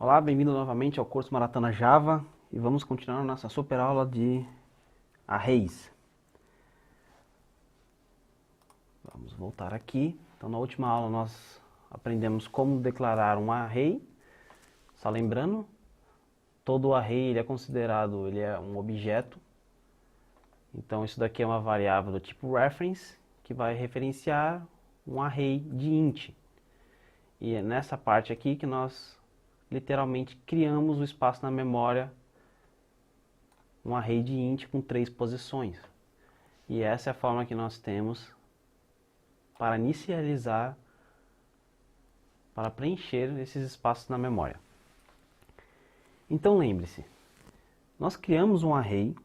Olá, bem-vindo novamente ao curso Maratona Java e vamos continuar nossa super aula de arrays. Vamos voltar aqui. Então, na última aula nós aprendemos como declarar um array. Só lembrando, todo array ele é considerado, ele é um objeto. Então, isso daqui é uma variável do tipo reference que vai referenciar um array de int. E é nessa parte aqui que nós literalmente criamos o espaço na memória, um array de int com 3 posições. E essa é a forma que nós temos para inicializar, para preencher esses espaços na memória. Então lembre-se, nós criamos um array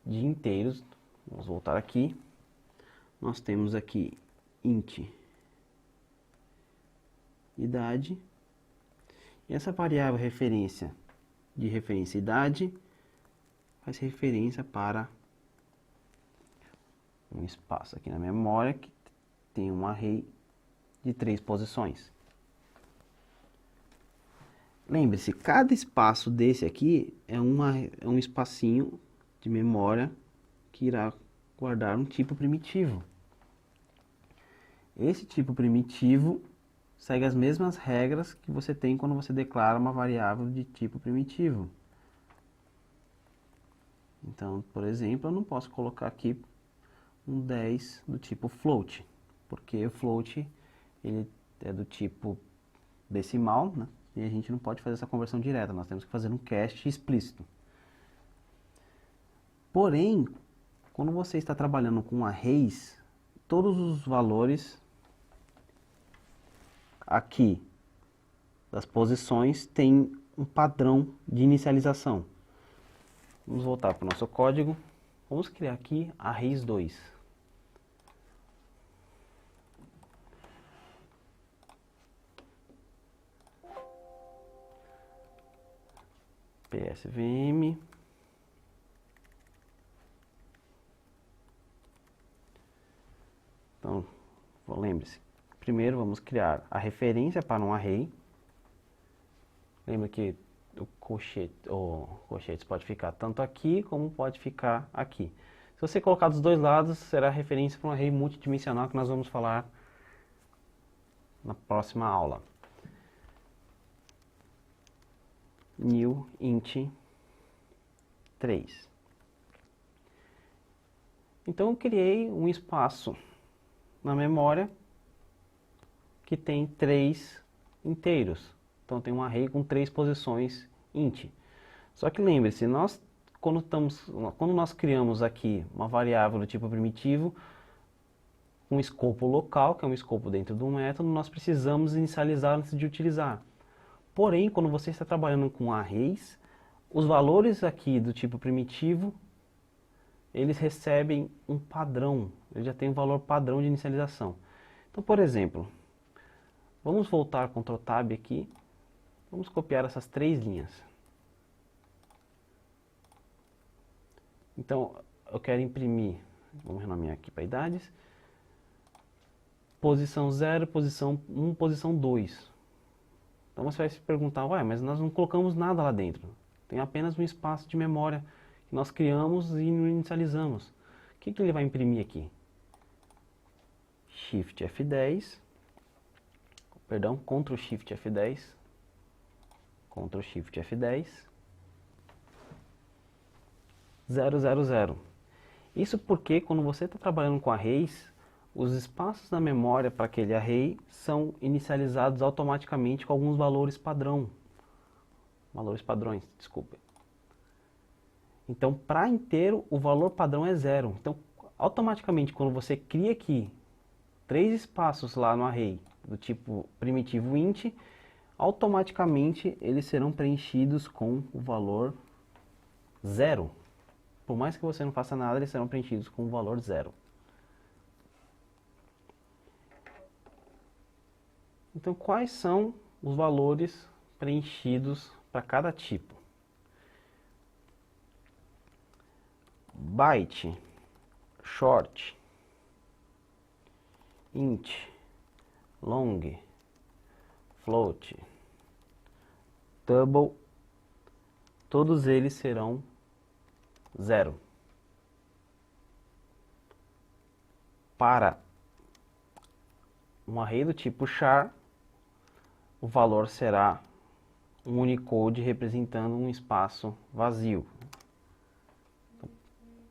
de inteiros. Vamos voltar aqui. Nós temos aqui int idade. E essa variável de referência idade faz referência para um espaço aqui na memória que tem um array de 3 posições. Lembre-se, cada espaço desse aqui é um espacinho de memória que irá guardar um tipo primitivo. Esse tipo primitivo segue as mesmas regras que você tem quando você declara uma variável de tipo primitivo. Então, por exemplo, eu não posso colocar aqui um 10 do tipo float, porque o float ele é do tipo decimal, né? E a gente não pode fazer essa conversão direta, nós temos que fazer um cast explícito. Porém, quando você está trabalhando com arrays, todos os valores aqui das posições têm um padrão de inicialização. Vamos voltar para o nosso código. Vamos criar aqui arrays 2. PSVM. Então, lembre-se. Primeiro vamos criar a referência para um array. Lembra que o colchetes pode ficar tanto aqui como pode ficar aqui. Se você colocar dos dois lados, será referência para um array multidimensional que nós vamos falar na próxima aula. New int 3. Então eu criei um espaço na memória que tem 3 inteiros. Então tem um array com 3 posições int. Só que lembre-se, quando nós criamos aqui uma variável do tipo primitivo, um escopo local, que é um escopo dentro do método, nós precisamos inicializar antes de utilizar. Porém, quando você está trabalhando com arrays, os valores aqui do tipo primitivo, eles recebem um padrão, ele já tem um valor padrão de inicialização. Então, por exemplo, vamos voltar Ctrl Tab aqui, vamos copiar essas 3 linhas. Então, eu quero imprimir, vamos renomear aqui para idades, posição 0, posição 1, posição 2. Então você vai se perguntar, ué, mas nós não colocamos nada lá dentro. Tem apenas um espaço de memória que nós criamos e não inicializamos. O que ele vai imprimir aqui? Shift F10, perdão, Ctrl Shift F10, Ctrl Shift F10, 000. Isso porque quando você está trabalhando com arrays, os espaços na memória para aquele array são inicializados automaticamente com alguns valores padrões, desculpa. Então, para inteiro, o valor padrão é 0. Então, automaticamente, quando você cria aqui 3 espaços lá no array do tipo primitivo int, automaticamente eles serão preenchidos com o valor 0. Por mais que você não faça nada, eles serão preenchidos com o valor 0. Então, quais são os valores preenchidos para cada tipo? Byte, short, int, long, float, double, todos eles serão 0. Para um array do tipo char, o valor será um Unicode representando um espaço vazio.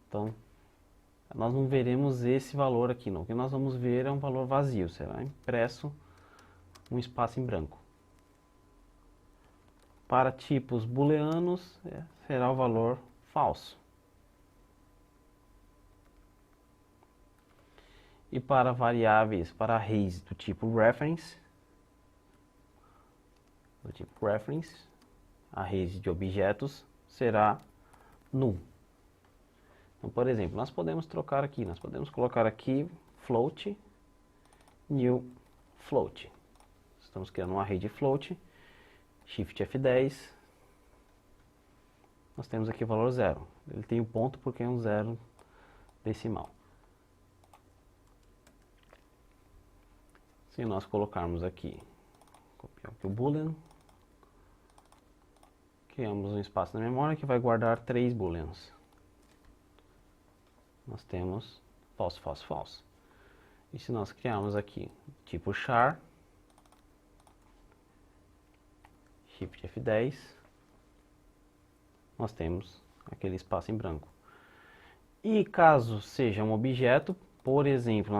Então, nós não veremos esse valor aqui, não. O que nós vamos ver é um valor vazio, será impresso um espaço em branco. Para tipos booleanos, será o valor falso. E para variáveis, para arrays do tipo reference, arrays de objetos, será null. Então, por exemplo, nós podemos trocar aqui, nós podemos colocar aqui float, new float. Estamos criando um array de float, Shift F10, nós temos aqui o valor 0. Ele tem o ponto porque é um 0 decimal. Se nós colocarmos aqui, copiar aqui o boolean, criamos um espaço na memória que vai guardar 3 booleans. Nós temos false, false, false. E se nós criarmos aqui tipo char, Shift F10, nós temos aquele espaço em branco. E caso seja um objeto, por exemplo,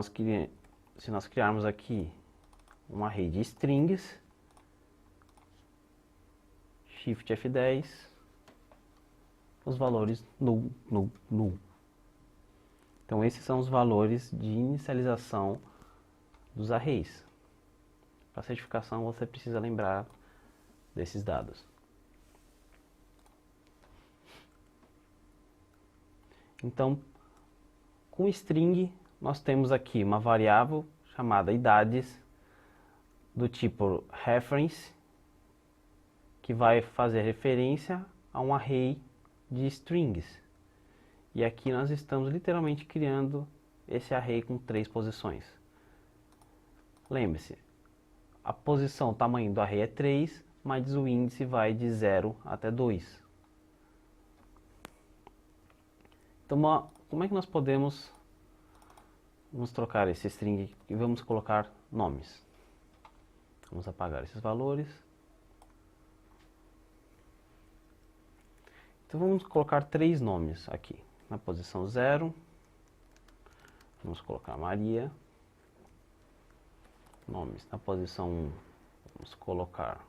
se nós criarmos aqui um array de strings, Shift F10, os valores null, null, null. Então esses são os valores de inicialização dos arrays. Para certificação você precisa lembrar desses dados. Então, com string, nós temos aqui uma variável chamada idades, do tipo reference, que vai fazer referência a um array de strings. E aqui nós estamos literalmente criando esse array com 3 posições. Lembre-se, a posição, o tamanho do array é 3, mas o índice vai de 0 até 2. Então, como é que nós podemos vamos trocar esse string e vamos colocar nomes? Vamos apagar esses valores. Então vamos colocar 3 nomes aqui. Na posição 0, vamos colocar Maria. Nomes. Na posição 1, vamos colocar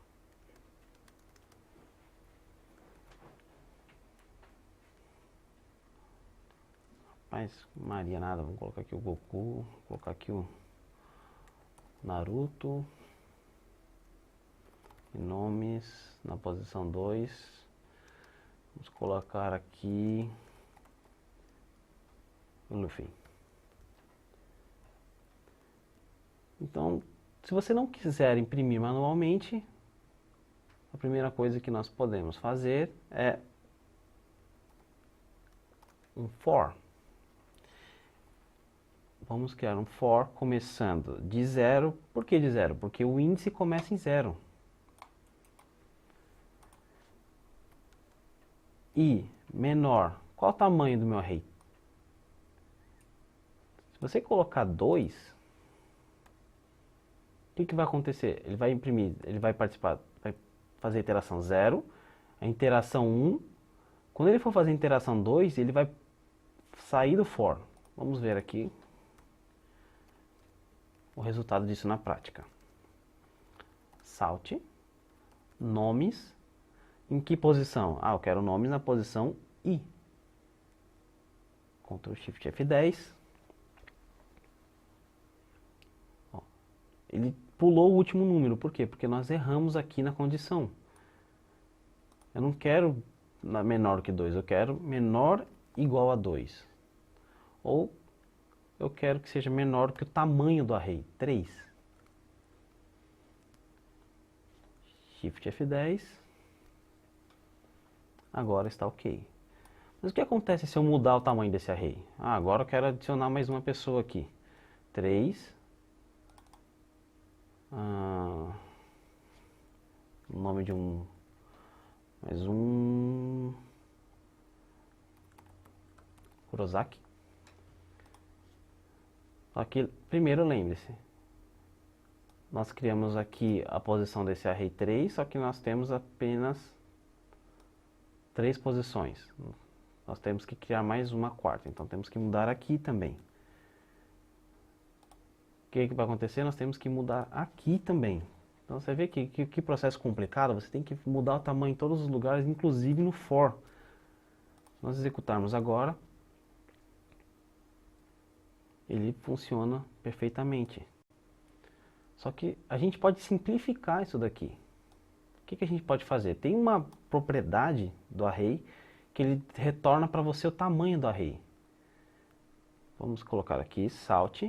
Maria nada, vamos colocar aqui o Goku, vou colocar aqui o Naruto. E nomes, na posição 2, vamos colocar aqui o Luffy. Então, se você não quiser imprimir manualmente, a primeira coisa que nós podemos fazer é um for. Vamos criar um for começando de 0. Por que de 0? Porque o índice começa em 0. E menor, qual o tamanho do meu array? Se você colocar 2, o que vai acontecer? Ele vai imprimir, ele vai participar, vai fazer a iteração 0, a interação 1. Quando ele for fazer a interação 2, ele vai sair do for. Vamos ver aqui o resultado disso na prática. Salt, nomes, em que posição? Eu quero nomes na posição I. Ctrl Shift F10. Ele pulou o último número, por quê? Porque nós erramos aqui na condição. Eu não quero menor que 2, eu quero menor igual a 2. Ou eu quero que seja menor que o tamanho do array, 3. Shift F10. Agora está ok. Mas o que acontece se eu mudar o tamanho desse array? Agora eu quero adicionar mais uma pessoa aqui. 3. O nome de um Mais um Kurosaki. Só que primeiro lembre-se, nós criamos aqui a posição desse array 3, só que nós temos apenas 3 posições. Nós temos que criar mais uma quarta, então temos que mudar aqui também. O que vai acontecer? Nós temos que mudar aqui também. Então você vê que processo complicado, você tem que mudar o tamanho em todos os lugares, inclusive no for. Se nós executarmos agora, ele funciona perfeitamente. Só que a gente pode simplificar isso daqui. O que a gente pode fazer? Tem uma propriedade do array que ele retorna para você o tamanho do array. Vamos colocar aqui salt.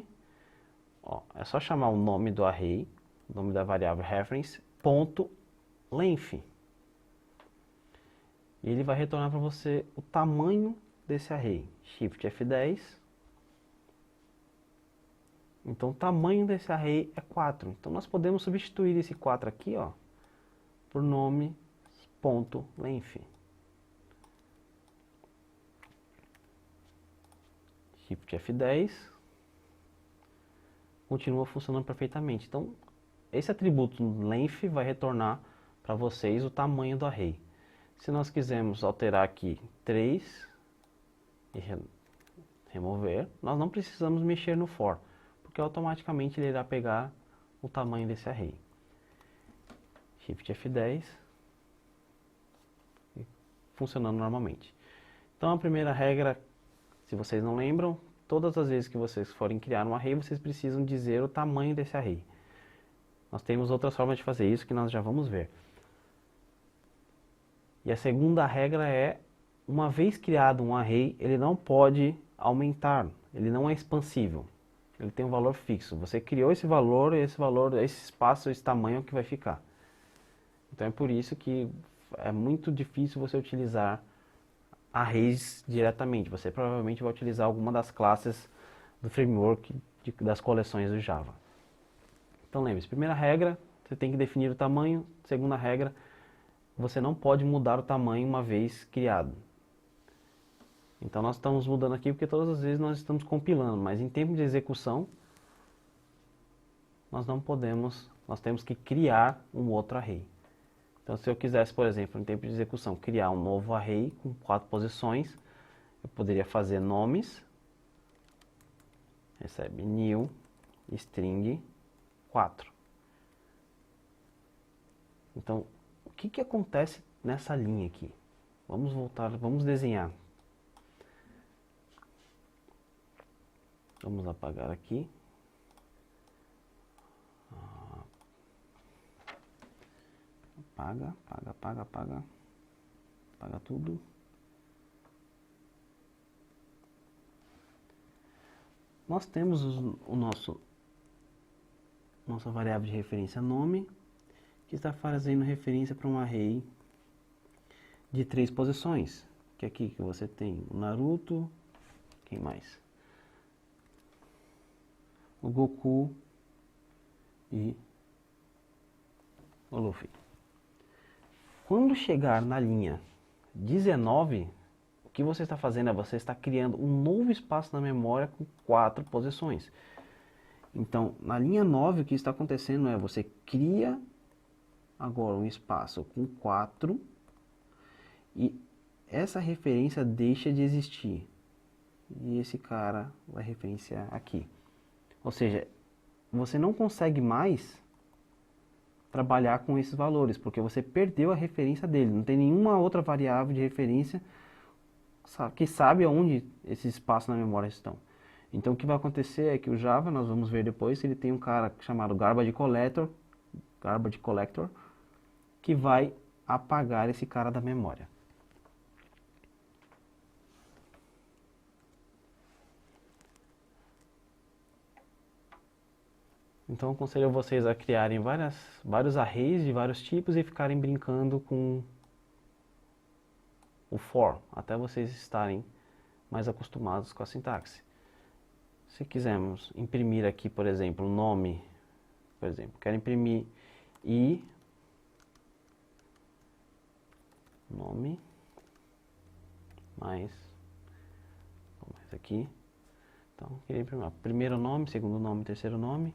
Ó, é só chamar o nome do array, o nome da variável reference, ponto length. E ele vai retornar para você o tamanho desse array. Shift F10. Então o tamanho desse array é 4. Então nós podemos substituir esse 4 aqui, ó, por nome ponto length. Shift F10. Continua funcionando perfeitamente. Então esse atributo length vai retornar para vocês o tamanho do array. Se nós quisermos alterar aqui 3 e remover, nós não precisamos mexer no for, porque automaticamente ele irá pegar o tamanho desse array. Shift F10, funcionando normalmente. Então a primeira regra, se vocês não lembram, todas as vezes que vocês forem criar um array, vocês precisam dizer o tamanho desse array. Nós temos outras formas de fazer isso que nós já vamos ver. E a segunda regra é, uma vez criado um array, ele não pode aumentar, ele não é expansível. Ele tem um valor fixo. Você criou esse valor, esse espaço, esse tamanho que vai ficar. Então é por isso que é muito difícil você utilizar arrays diretamente. Você provavelmente vai utilizar alguma das classes do framework das coleções do Java. Então lembre-se, primeira regra, você tem que definir o tamanho. Segunda regra, você não pode mudar o tamanho uma vez criado. Então nós estamos mudando aqui porque todas as vezes nós estamos compilando, mas em tempo de execução nós não podemos, nós temos que criar um outro array. Então se eu quisesse, por exemplo, em tempo de execução, criar um novo array com 4 posições, eu poderia fazer nomes, recebe new string 4. Então o que acontece nessa linha aqui? Vamos voltar, vamos desenhar. Vamos apagar aqui. Apaga, apaga tudo. Nós temos nossa variável de referência nome, que está fazendo referência para um array de 3 posições. Que é aqui que você tem o Naruto, quem mais? O Goku e o Luffy. Quando chegar na linha 19, o que você está fazendo é você está criando um novo espaço na memória com 4 posições. Então, na linha 9, o que está acontecendo é você cria agora um espaço com 4 e essa referência deixa de existir. E esse cara vai referenciar aqui. Ou seja, você não consegue mais trabalhar com esses valores, porque você perdeu a referência dele. Não tem nenhuma outra variável de referência que sabe onde esses espaços na memória estão. Então o que vai acontecer é que o Java, nós vamos ver depois, ele tem um cara chamado Garbage Collector, que vai apagar esse cara da memória. Então eu aconselho vocês a criarem vários arrays de vários tipos e ficarem brincando com o for, até vocês estarem mais acostumados com a sintaxe. Se quisermos imprimir aqui, por exemplo, o nome, quero imprimir i nome, mais aqui. Então, queria imprimir primeiro nome, segundo nome, terceiro nome,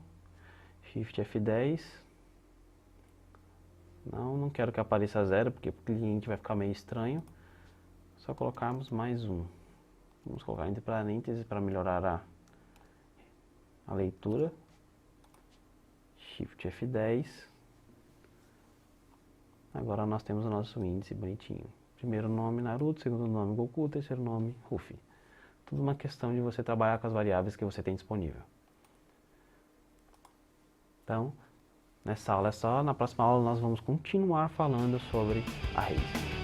Shift F10. Não quero que apareça 0, porque o cliente vai ficar meio estranho. Só colocarmos mais um. Vamos colocar entre parênteses para melhorar a leitura. Shift F10. Agora nós temos o nosso índice bonitinho. Primeiro nome Naruto, segundo nome Goku, terceiro nome Ruffy. Tudo uma questão de você trabalhar com as variáveis que você tem disponível. Então, nessa aula é só. Na próxima aula nós vamos continuar falando sobre arrays.